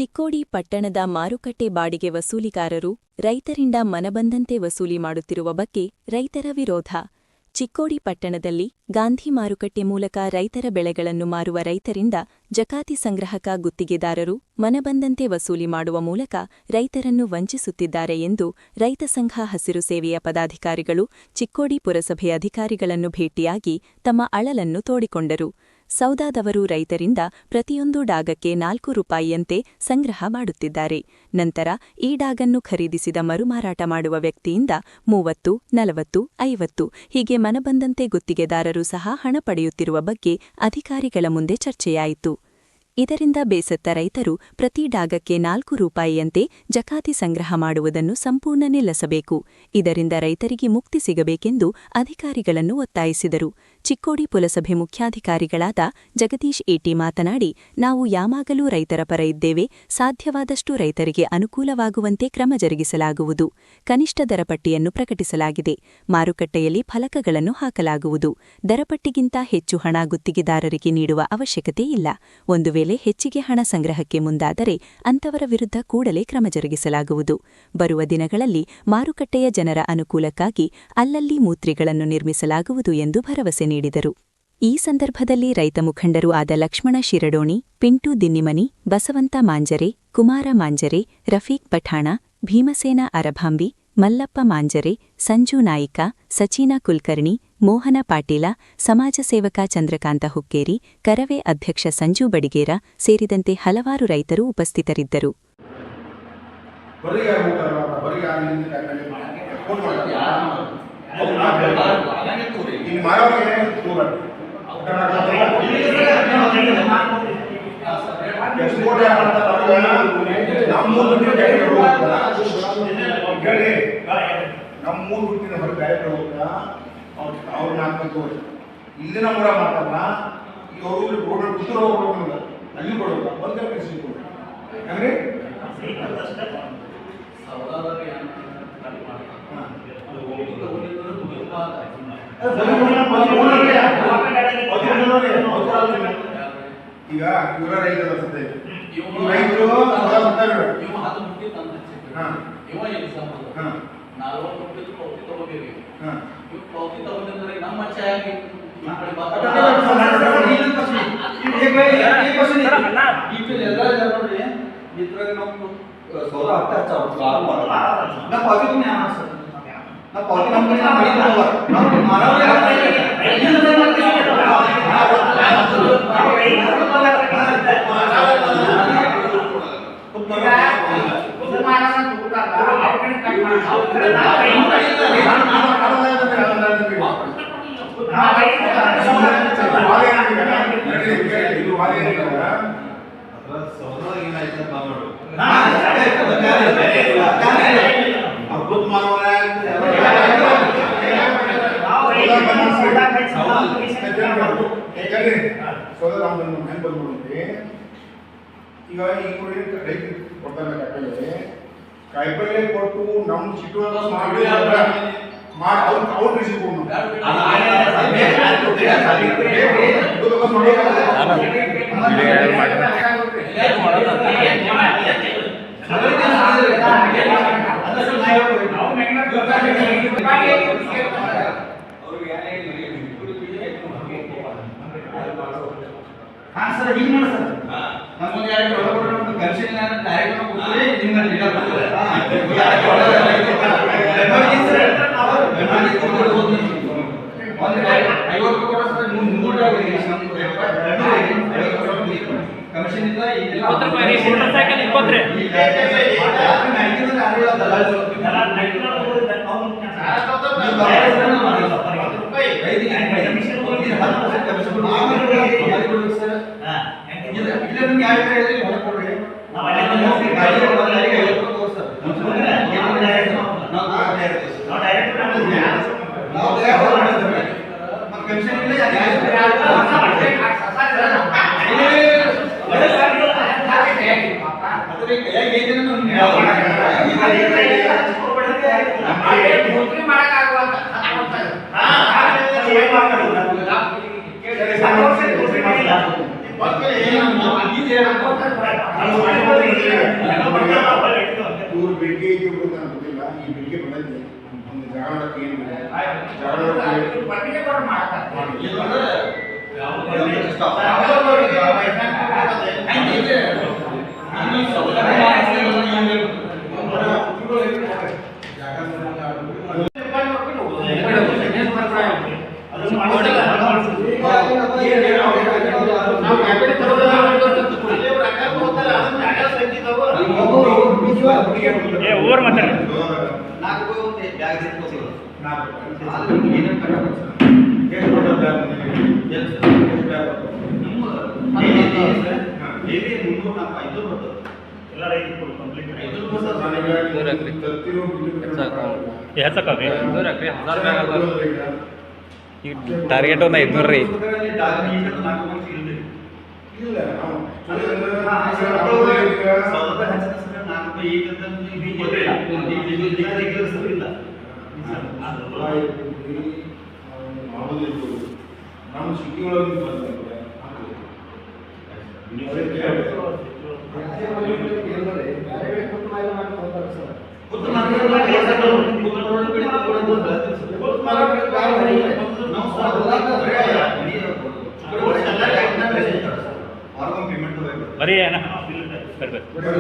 ಚಿಕ್ಕೋಡಿ ಪಟ್ಟಣದ ಮಾರುಕಟ್ಟೆ ಬಾಡಿಗೆ ವಸೂಲಿಗಾರರು ರೈತರಿಂದ ಮನಬಂದಂತೆ ವಸೂಲಿ ಮಾಡುತ್ತಿರುವ ಬಗ್ಗೆ ರೈತರ ವಿರೋಧ. ಚಿಕ್ಕೋಡಿ ಪಟ್ಟಣದಲ್ಲಿ ಗಾಂಧಿ ಮಾರುಕಟ್ಟೆ ಮೂಲಕ ರೈತರ ಬೆಳೆಗಳನ್ನು ಮಾರುವ ರೈತರಿಂದ ಜಕಾತಿ ಸಂಗ್ರಹಕ ಗುತ್ತಿಗೆದಾರರು ಮನಬಂದಂತೆ ವಸೂಲಿ ಮಾಡುವ ಮೂಲಕ ರೈತರನ್ನು ವಂಚಿಸುತ್ತಿದ್ದಾರೆ ಎಂದು ರೈತ ಸಂಘ ಹಸಿರು ಸೇವೆಯ ಪದಾಧಿಕಾರಿಗಳು ಚಿಕ್ಕೋಡಿ ಪುರಸಭೆ ಅಧಿಕಾರಿಗಳನ್ನು ಭೇಟಿಯಾಗಿ ತಮ್ಮ ಅಳಲನ್ನು ತೋಡಿಕೊಂಡರು. ಸೌದಾದವರು ರೈತರಿಂದ ಪ್ರತಿಯೊಂದು ಡಾಗಕ್ಕೆ 4 ರೂಪಾಯಿಯಂತೆ ಸಂಗ್ರಹ ಮಾಡುತ್ತಿದ್ದಾರೆ. ನಂತರ ಈ ಡಾಗನ್ನು ಖರೀದಿಸಿದ ಮರುಮಾರಾಟ ಮಾಡುವ ವ್ಯಕ್ತಿಯಿಂದ 30, 40, 50 ಹೀಗೆ ಮನಬಂದಂತೆ ಗುತ್ತಿಗೆದಾರರು ಸಹ ಹಣ ಪಡೆಯುತ್ತಿರುವ ಬಗ್ಗೆ ಅಧಿಕಾರಿಗಳ ಮುಂದೆ ಚರ್ಚೆಯಾಯಿತು. ಇದರಿಂದ ಬೇಸತ್ತ ರೈತರು ಪ್ರತಿ ಡಾಗಕ್ಕೆ 4 ರೂಪಾಯಿಯಂತೆ ಜಕಾತಿ ಸಂಗ್ರಹ ಮಾಡುವುದನ್ನು ಸಂಪೂರ್ಣ ನಿಲ್ಲಿಸಬೇಕು. ಇದರಿಂದ ರೈತರಿಗೆ ಮುಕ್ತಿ ಸಿಗಬೇಕೆಂದು ಅಧಿಕಾರಿಗಳನ್ನು ಒತ್ತಾಯಿಸಿದರು. ಚಿಕ್ಕೋಡಿ ಪುರಸಭೆ ಮುಖ್ಯಾಧಿಕಾರಿಗಳಾದ ಜಗದೀಶ್ ಏಟಿ ಮಾತನಾಡಿ, ನಾವು ಯಾವಾಗಲೂ ರೈತರ ಪರ ಇದ್ದೇವೆ. ಸಾಧ್ಯವಾದಷ್ಟು ರೈತರಿಗೆ ಅನುಕೂಲವಾಗುವಂತೆ ಕ್ರಮ ಜರುಗಿಸಲಾಗುವುದು. ಕನಿಷ್ಠ ದರಪಟ್ಟಿಯನ್ನು ಪ್ರಕಟಿಸಲಾಗಿದೆ. ಮಾರುಕಟ್ಟೆಯಲ್ಲಿ ಫಲಕಗಳನ್ನು ಹಾಕಲಾಗುವುದು. ದರಪಟ್ಟಿಗಿಂತ ಹೆಚ್ಚು ಹಣ ಗುತ್ತಿಗೆದಾರರಿಗೆ ನೀಡುವ ಅವಶ್ಯಕತೆ ಇಲ್ಲ. ಒಂದು ವೇಳೆ ಹೆಚ್ಚಿಗೆ ಹಣ ಸಂಗ್ರಹಕ್ಕೆ ಮುಂದಾದರೆ ಅಂತವರ ವಿರುದ್ಧ ಕೂಡಲೇ ಕ್ರಮ ಜರುಗಿಸಲಾಗುವುದು. ಬರುವ ದಿನಗಳಲ್ಲಿ ಮಾರುಕಟ್ಟೆಯ ಜನರ ಅನುಕೂಲಕ್ಕಾಗಿ ಅಲ್ಲಲ್ಲಿ ಮೂತ್ರಿಗಳನ್ನು ನಿರ್ಮಿಸಲಾಗುವುದು ಎಂದು ಭರವಸೆ ನೀಡಿದರು. ಈ ಸಂದರ್ಭದಲ್ಲಿ ರೈತ ಮುಖಂಡರು ಆದ ಲಕ್ಷ್ಮಣ ಶಿರಡೋಣಿ, ಪಿಂಟು ದಿನ್ನಿಮನಿ, ಬಸವಂತ ಮಾಂಜರೆ, ಕುಮಾರ ಮಾಂಜರೆ, ರಫೀಕ್ ಪಠಾಣ, ಭೀಮಸೇನ ಅರಭಾಂಬಿ, ಮಲ್ಲಪ್ಪ ಮಾಂಜರೆ, ಸಂಜು ನಾಯಿಕ, ಸಚೀನಾ ಕುಲಕರ್ಣಿ, ಮೋಹನ ಪಾಟೀಲ, ಸಮಾಜ ಸೇವಕ ಚಂದ್ರಕಾಂತ ಹುಕ್ಕೇರಿ, ಕರವೇ ಅಧ್ಯಕ್ಷ ಸಂಜು ಬಡಿಗೇರ ಸೇರಿದಂತೆ ಹಲವಾರು ರೈತರು ಉಪಸ್ಥಿತರಿದ್ದರು. ನಮ್ಮೂರು ಬಿಟ್ಟಿನ ಹೊರ ಬೇರೆ ಹೋಗ್ತಾ ಅವ್ರು ನಾಲ್ಕು ಇಲ್ಲಿನ ಮೂರ ಮಾಡ್ತಾರಲ್ಲ ಈಗ ಅವರು ರೋಡ್ ಕುದುರ ಹೋಗ್ಬೇಕು ಅಲ್ಲಿ ಕೊಡೋಲ್ಲ ಒಂದೇ ಕಳಿಸಿ ಅಂದ್ರೆ ಈಗ ಇವರ ರೈತರು ರೈತರು ಈಗ ಈ ರೈತರು ಕೊಡ್ತಾರೆ ಕಾಯಿಪಲ್ಲೆ ಕೊಟ್ಟು ನಮ್ಮ ಚಿಕ್ಕ ಮಾಡಿ ಅವ್ರು ಕೃಷಿ ಸರ್ ಹಿಂಗೆ ಮಾಡಿ ಸರ್ ನಮ್ಮೊಂದು ಎರಡು ಕನ್ಸಿಲ್ ಡೈರೆಕ್ಟ್ ಕಮಿಷನ್ ಇವ್ರು ಬೆಳಿಗ್ಗೆ ಐತಿ ಬಿಡುತ್ತೆ ಅಂತ ಗೊತ್ತಿಲ್ಲ. ಈ ಬೆಳಿಗ್ಗೆ ಬಂದೈತಿ ಒಂದು ಜಾಗರಣಕ್ಕೆ ಏನಿದೆ ಓವರ್ ಮಾತಾಡಿ ಈಗ ಟಾರ್ಗೆಟ್ ಒಂದು 500 ರೀ. ನಮ್ಮ ಸಿಟಿ ಒಳಗೆ ಬರೀ ಬರ್ಬೇಕು